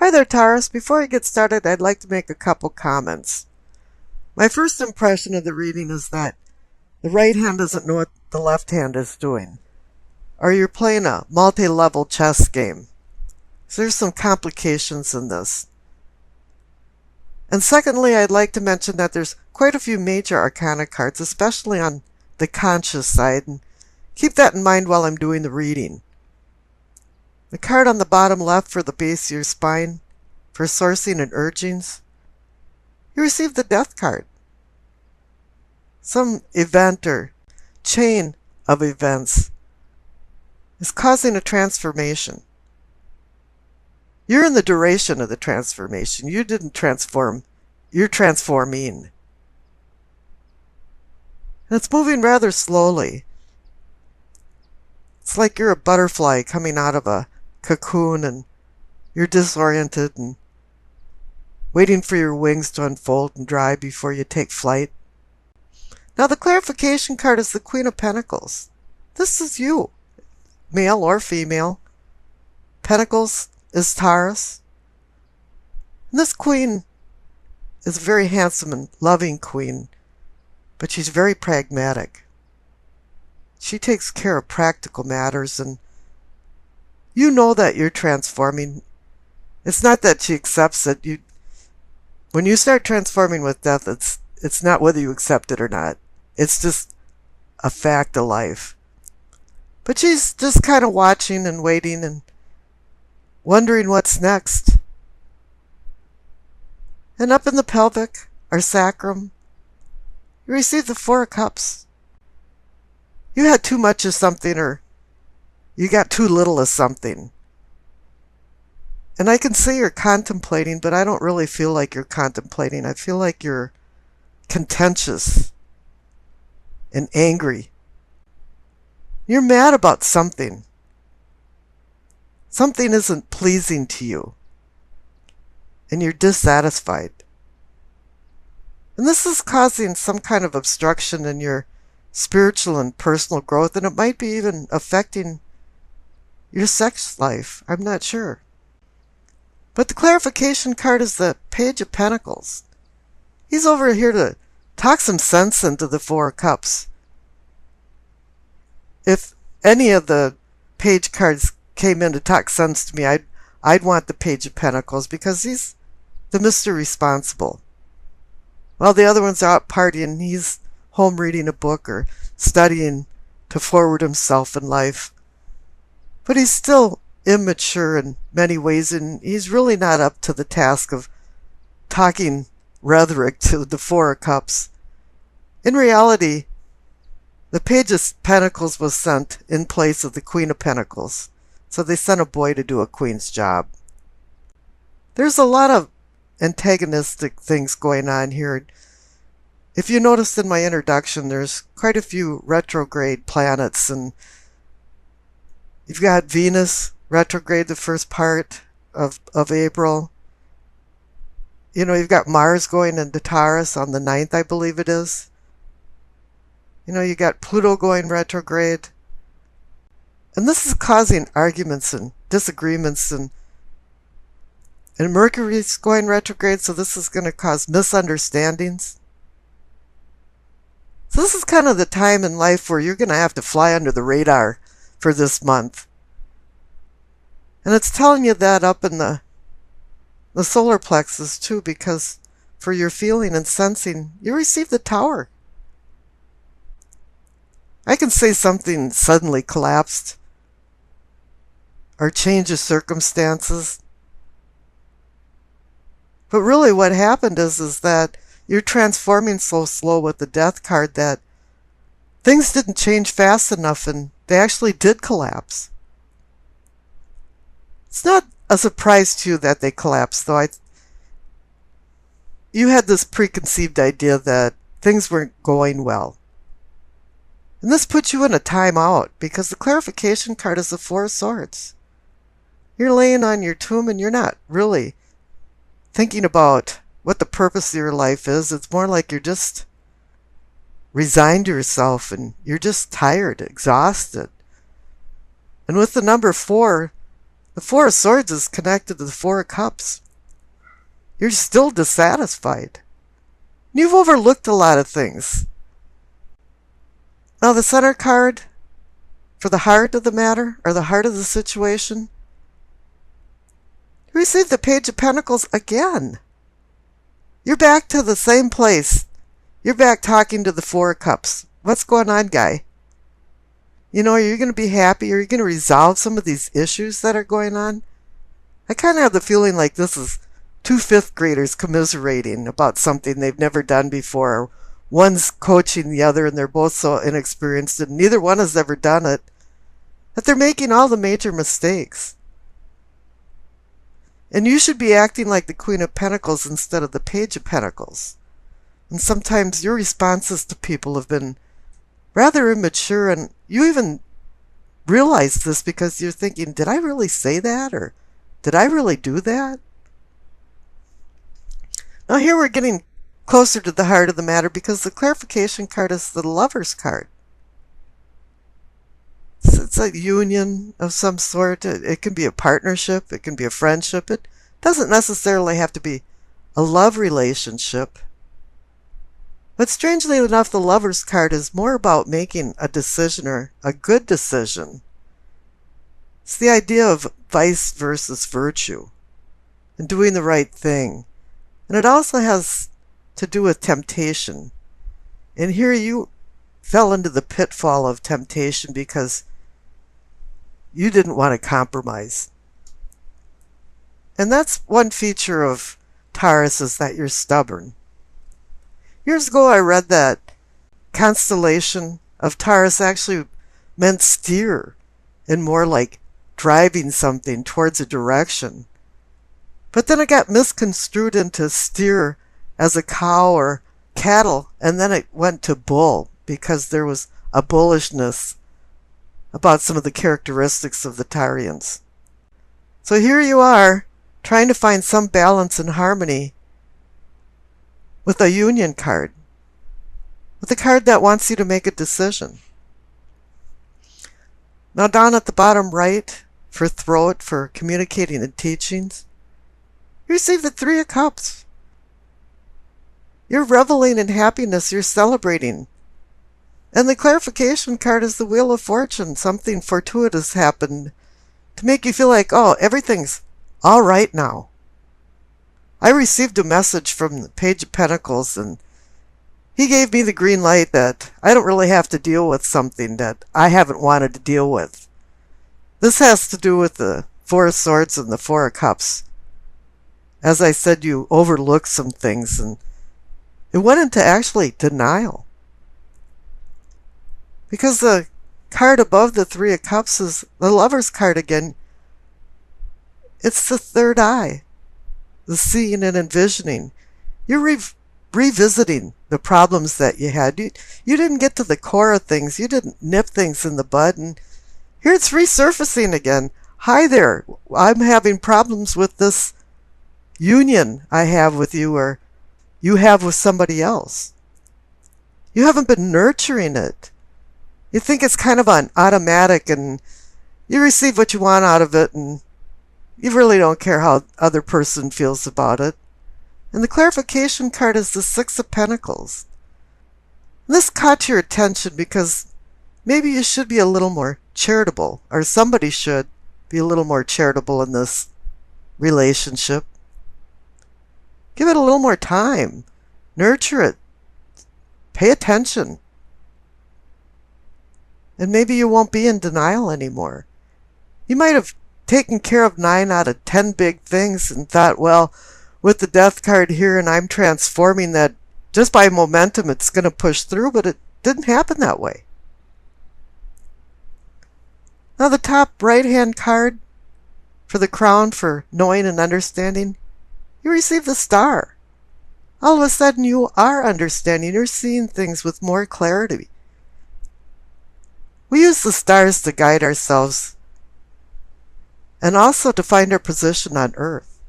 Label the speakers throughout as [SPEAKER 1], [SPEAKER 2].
[SPEAKER 1] Hi there, Taurus. Before I get started, I'd like to make a couple comments. My first impression of the reading is that the right hand doesn't know what the left hand is doing, or you're playing a multi-level chess game. So there's some complications in this. And secondly, I'd like to mention that there's quite a few major arcana cards, especially on the conscious side, and keep that in mind while I'm doing the reading. The card on the bottom left for the base of your spine, for sourcing and urgings, you receive the Death card. Some event or chain of events is causing a transformation. You're in the duration of the transformation. You didn't transform. You're transforming. And it's moving rather slowly. It's like you're a butterfly coming out of a cocoon and you're disoriented and waiting for your wings to unfold and dry before you take flight. Now the clarification card is the Queen of Pentacles. This is you, male or female. Pentacles is Taurus. And this queen is a very handsome and loving queen, but she's very pragmatic. She takes care of practical matters, and you know that you're transforming. It's not that she accepts it. When you start transforming with death, it's not whether you accept it or not. It's just a fact of life. But she's just kind of watching and waiting and wondering what's next. And up in the pelvic, or sacrum, you receive the Four of Cups. You had too much of something, or you got too little of something. And I can see you're contemplating, but I don't really feel like you're contemplating. I feel like you're contentious and angry. You're mad about something. Something isn't pleasing to you, and you're dissatisfied. And this is causing some kind of obstruction in your spiritual and personal growth, and it might be even affecting your sex life. I'm not sure. But the clarification card is the Page of Pentacles. He's over here to talk some sense into the Four of Cups. If any of the page cards came in to talk sense to me, I'd want the Page of Pentacles, because he's the Mr. Responsible. While the other ones are out partying, he's home reading a book or studying to forward himself in life. But he's still immature in many ways, and he's really not up to the task of talking rhetoric to the Four of Cups. In reality, the Page of Pentacles was sent in place of the Queen of Pentacles. So they sent a boy to do a queen's job. There's a lot of antagonistic things going on here. If you noticed in my introduction, there's quite a few retrograde planets, and you've got Venus retrograde the first part of April. You know, you've got Mars going into Taurus on the 9th, I believe it is. You know, you got Pluto going retrograde. And this is causing arguments and disagreements, and Mercury's going retrograde, so this is going to cause misunderstandings. So this is kind of the time in life where you're going to have to fly under the radar for this month. And it's telling you that up in the solar plexus too, because for your feeling and sensing, you receive the Tower. I can say something suddenly collapsed or change of circumstances. But really what happened is that you're transforming so slow with the Death card that things didn't change fast enough, and they actually did collapse. It's not a surprise to you that they collapsed, though. You had this preconceived idea that things weren't going well. And this puts you in a timeout, because the clarification card is the Four of Swords. You're laying on your tomb and you're not really thinking about what the purpose of your life is. It's more like you're just resigned to yourself and you're just tired, exhausted. And with the number 4, The Four of Swords is connected to the Four of Cups. You're still dissatisfied. You've overlooked a lot of things. Now the center card for the heart of the matter, or the heart of the situation, you receive the Page of Pentacles again. You're back to the same place. You're back talking to the Four of Cups. What's going on, guy? You know, are you going to be happy? Are you going to resolve some of these issues that are going on? I kind of have the feeling like this is two fifth graders commiserating about something they've never done before. One's coaching the other, and they're both so inexperienced, and neither one has ever done it, that they're making all the major mistakes. And you should be acting like the Queen of Pentacles instead of the Page of Pentacles. And sometimes your responses to people have been rather immature, and you even realize this because you're thinking, did I really say that? Or did I really do that? Now here we're getting closer to the heart of the matter because the clarification card is the Lover's card. It's a union of some sort. It can be a partnership. It can be a friendship. It doesn't necessarily have to be a love relationship. But strangely enough, the Lover's card is more about making a decision, or a good decision. It's the idea of vice versus virtue and doing the right thing. And it also has to do with temptation. And here you fell into the pitfall of temptation because you didn't want to compromise. And that's one feature of Taurus, is that you're stubborn. Years ago I read that constellation of Taurus actually meant steer, and more like driving something towards a direction. But then it got misconstrued into steer as a cow or cattle, and then it went to bull because there was a bullishness about some of the characteristics of the Taurians. So here you are, trying to find some balance and harmony with a union card, with a card that wants you to make a decision. Now down at the bottom right, for throat, for communicating and teachings, you receive the Three of Cups. You're reveling in happiness, you're celebrating. And the clarification card is the Wheel of Fortune. Something fortuitous happened to make you feel like, oh, everything's all right now. I received a message from the Page of Pentacles, and he gave me the green light that I don't really have to deal with something that I haven't wanted to deal with. This has to do with the Four of Swords and the Four of Cups. As I said, you overlooked some things, and it went into actually denial. Because the card above the Three of Cups is the Lover's card again. It's the third eye, the seeing and envisioning. You're revisiting the problems that you had. You didn't get to the core of things. You didn't nip things in the bud. And here it's resurfacing again. Hi there. I'm having problems with this union I have with you, or you have with somebody else. You haven't been nurturing it. You think it's kind of on automatic, and you receive what you want out of it, and you really don't care how the other person feels about it. And the clarification card is the Six of Pentacles. And this caught your attention because maybe you should be a little more charitable, or somebody should be a little more charitable in this relationship. Give it a little more time. Nurture it. Pay attention. And maybe you won't be in denial anymore. You might have taken care of 9 out of 10 big things and thought, well, with the Death card here and I'm transforming that just by momentum, it's going to push through, but it didn't happen that way. Now the top right-hand card for the crown, for knowing and understanding, you receive the Star. All of a sudden you are understanding. You're seeing things with more clarity. We use the stars to guide ourselves and also to find our position on Earth.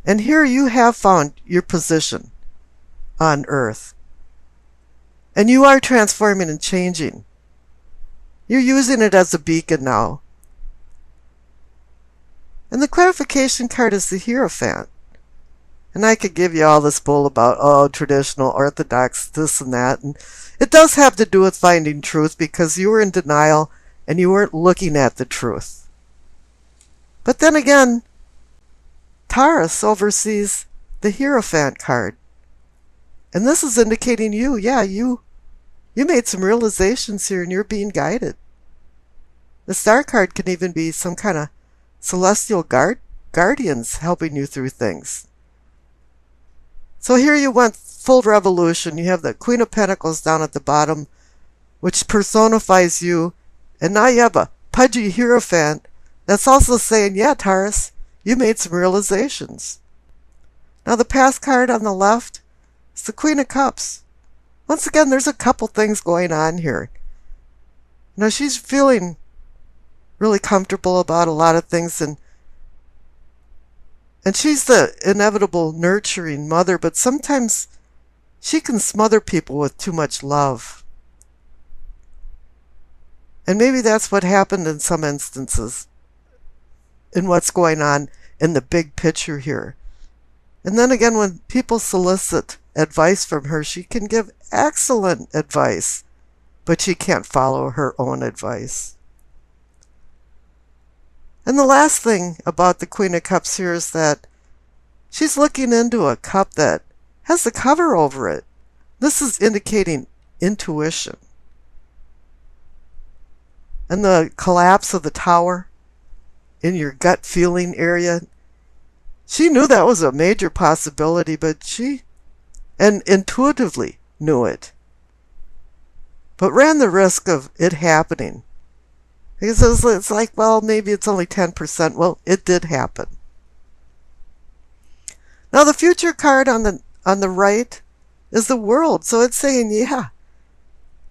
[SPEAKER 1] And here you have found your position on Earth. And you are transforming and changing. You're using it as a beacon now. And the clarification card is the Hierophant. And I could give you all this bull about, oh, traditional, orthodox, this and that. And it does have to do with finding truth because you were in denial and you weren't looking at the truth. But then again, Taurus oversees the Hierophant card. And this is indicating you, yeah, you made some realizations here and you're being guided. The Star card can even be some kind of celestial guardians helping you through things. So here you went full revolution. You have the Queen of Pentacles down at the bottom, which personifies you. And now you have a pudgy Hierophant that's also saying, yeah, Taurus, you made some realizations. Now the Past card on the left is the Queen of Cups. Once again, there's a couple things going on here. Now she's feeling really comfortable about a lot of things, and she's the inevitable nurturing mother, but sometimes she can smother people with too much love. And maybe that's what happened in some instances in what's going on in the big picture here. And then again, when people solicit advice from her, she can give excellent advice, but she can't follow her own advice. And the last thing about the Queen of Cups here is that she's looking into a cup that has the cover over it. This is indicating intuition. And the collapse of the tower in your gut feeling area, she knew that was a major possibility, but she intuitively knew it, but ran the risk of it happening. Because it's like, well, maybe it's only 10%. Well, it did happen. Now the Future card on the right is the World. So it's saying, yeah,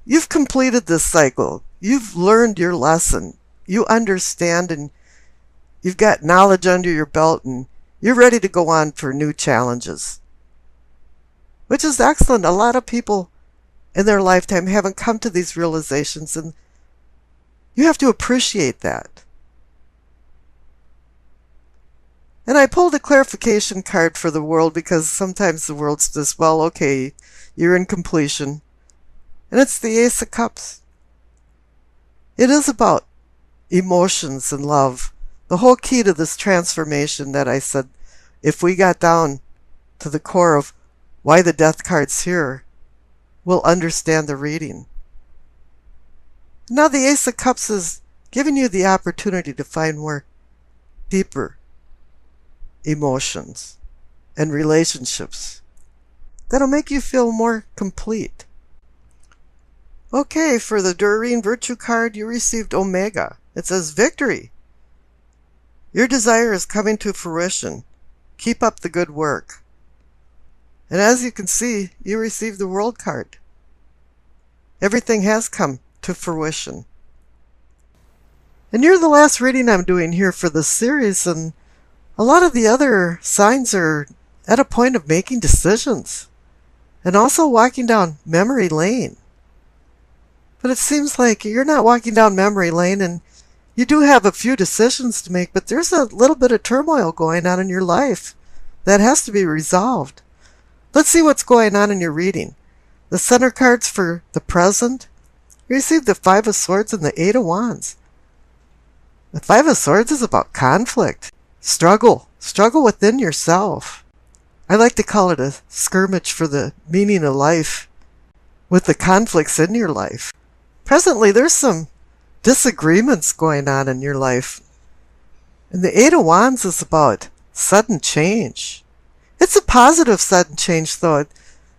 [SPEAKER 1] you've completed this cycle. You've learned your lesson. You understand, and you've got knowledge under your belt, and you're ready to go on for new challenges. Which is excellent. A lot of people in their lifetime haven't come to these realizations, and you have to appreciate that. And I pulled a clarification card for the World because sometimes the World's just, well, okay, you're in completion. And it's the Ace of Cups. It is about emotions and love. The whole key to this transformation that I said, if we got down to the core of why the Death card's here, we'll understand the reading. Now the Ace of Cups is giving you the opportunity to find more deeper emotions and relationships that'll make you feel more complete. Okay, for the Doreen Virtue card, you received Omega. It says victory. Your desire is coming to fruition. Keep up the good work. And as you can see, you received the World card. Everything has come to fruition. And you're the last reading I'm doing here for this series, and a lot of the other signs are at a point of making decisions and also walking down memory lane. But it seems like you're not walking down memory lane, and you do have a few decisions to make, but there's a little bit of turmoil going on in your life that has to be resolved. Let's see what's going on in your reading. The center cards for the present. You received the Five of Swords and the Eight of Wands. The Five of Swords is about conflict, struggle within yourself. I like to call it a skirmish for the meaning of life with the conflicts in your life. Presently, there's some disagreements going on in your life. And the Eight of Wands is about sudden change. It's a positive sudden change, though.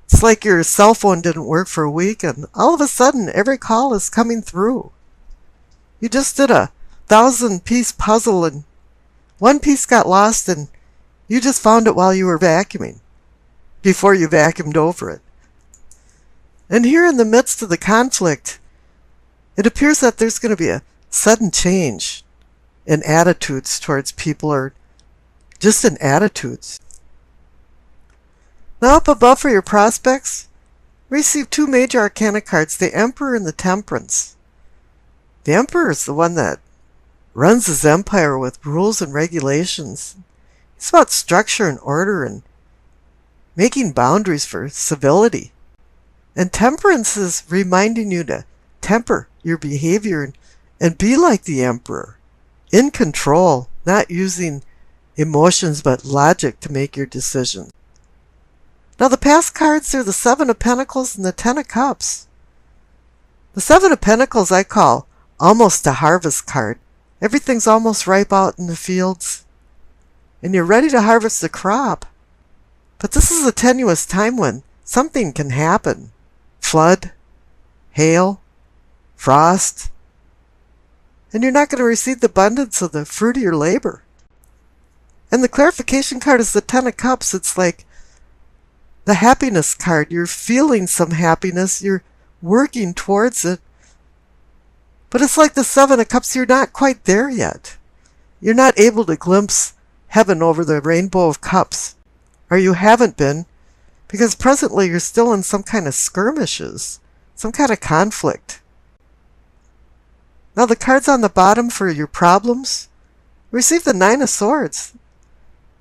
[SPEAKER 1] It's like your cell phone didn't work for a week, and all of a sudden, every call is coming through. You just did a 1,000-piece puzzle, and one piece got lost, and you just found it while you were vacuuming, before you vacuumed over it. And here in the midst of the conflict, it appears that there's going to be a sudden change in attitudes towards people, or just in attitudes. Now up above for your prospects, receive two major arcana cards, the Emperor and the Temperance. The Emperor is the one that runs his empire with rules and regulations. It's about structure and order and making boundaries for civility. And temperance is reminding you to temper your behavior and be like the emperor, in control, not using emotions but logic to make your decisions. Now the past cards are the Seven of Pentacles and the Ten of Cups. The Seven of Pentacles I call almost a harvest card. Everything's almost ripe out in the fields, and you're ready to harvest the crop. But this is a tenuous time when something can happen. Flood, hail, frost, and you're not going to receive the abundance of the fruit of your labor. And the clarification card is the Ten of Cups. It's like the happiness card. You're feeling some happiness. You're working towards it. But it's like the Seven of Cups. You're not quite there yet. You're not able to glimpse heaven over the rainbow of cups. Or you haven't been, because presently you're still in some kind of skirmishes, some kind of conflict. Now the cards on the bottom for your problems, receive the Nine of Swords.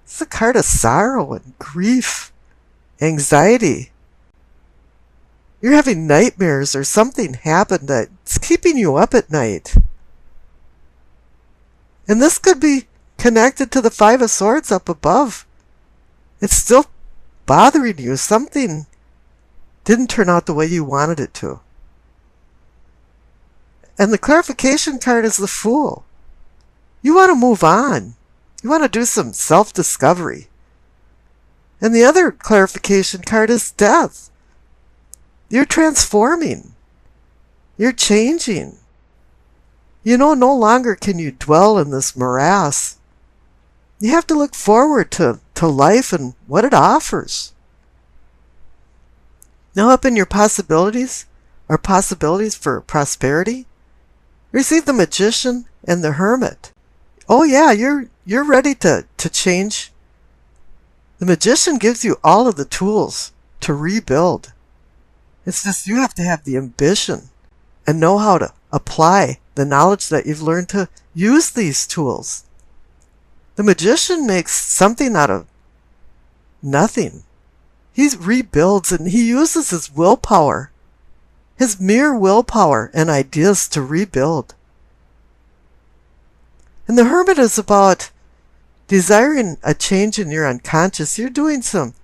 [SPEAKER 1] It's a card of sorrow and grief, anxiety. You're having nightmares or something happened that's keeping you up at night. And this could be connected to the Five of Swords up above. It's still bothering you. Something didn't turn out the way you wanted it to. And the clarification card is the Fool. You want to move on. You want to do some self-discovery. And the other clarification card is Death. You're transforming. You're changing. You know, no longer can you dwell in this morass. You have to look forward to life and what it offers. Now up in your possibilities, or possibilities for prosperity, receive the Magician and the Hermit. Oh yeah, you're ready to change. The Magician gives you all of the tools to rebuild. It's just you have to have the ambition and know how to apply the knowledge that you've learned to use these tools. The Magician makes something out of nothing. He rebuilds and he uses his willpower, his mere willpower and ideas to rebuild. And the Hermit is about desiring a change in your unconscious. You're doing some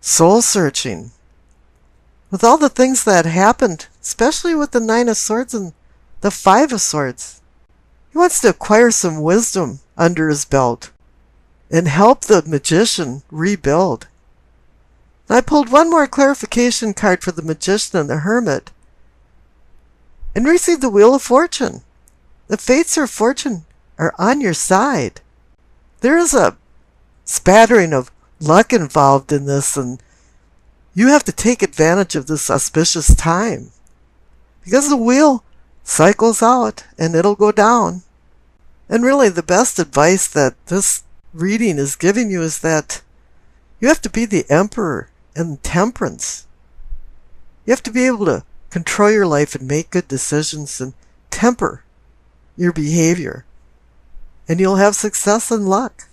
[SPEAKER 1] soul searching. With all the things that happened, especially with the Nine of Swords and the Five of Swords, he wants to acquire some wisdom under his belt and help the Magician rebuild. I pulled one more clarification card for the Magician and the Hermit and received the Wheel of Fortune. The fates of fortune are on your side. There is a spattering of luck involved in this, and you have to take advantage of this auspicious time, because the wheel cycles out and it'll go down. And really the best advice that this reading is giving you is that you have to be the emperor in temperance. You have to be able to control your life and make good decisions and temper your behavior, and you'll have success and luck.